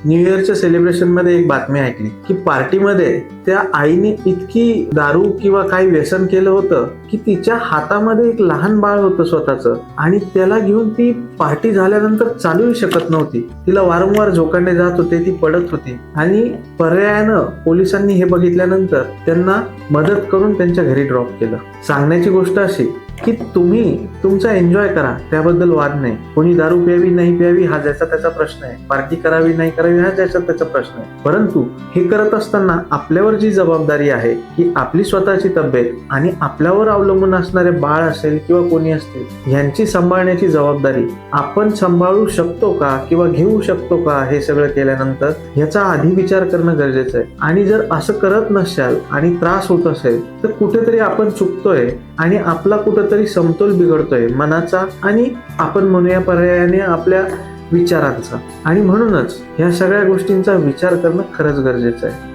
New इयरच्या celebration मध्ये एक बातमी ऐकली की पार्टीमध्ये त्या आईने इतकी दारू किंवा काही व्यसन केलं होतं की तिच्या हातामध्ये एक लहान बाळ होतं स्वतःचं, आणि त्याला घेऊन ती पार्टी झाल्यानंतर चालूही शकत नव्हती. तिला वारंवार झोकांडे जात होते, ती पडत होती, आणि पर्यायानं पोलिसांनी हे बघितल्यानंतर त्यांना मदत करून त्यांच्या घरी ड्रॉप केलं. सांगण्याची गोष्ट अशी की तुम्ही तुमचा एन्जॉय करा, त्याबद्दल वाद नाही. कोणी दारू प्यावी नाही प्यावी हा ज्याचा त्याचा प्रश्न आहे, पार्टी करावी नाही करावी हा ज्याचा त्याचा प्रश्न आहे. परंतु हे करत असताना आपल्यावर जी जबाबदारी आहे की आपली स्वतःची तब्येत आणि आपल्यावर अवलंबून असणारे बाळ असेल किंवा कोणी असतील यांची सांभाळण्याची जबाबदारी आपण सांभाळू शकतो का किंवा घेऊ शकतो का, हे सगळं केल्यानंतर याचा आधी विचार करणं गरजेचं आहे. आणि जर असं करत नसाल आणि त्रास होत असेल तर कुठेतरी आपण चुकतोय आणि आपला कुठेतरी समतोल बिघडतोय मनाचा आणि आपण म्हणूया पर्यायाने आपल्या विचारांचा. आणि म्हणूनच ह्या सगळ्या गोष्टींचा विचार करणं खरंच गरजेचं आहे.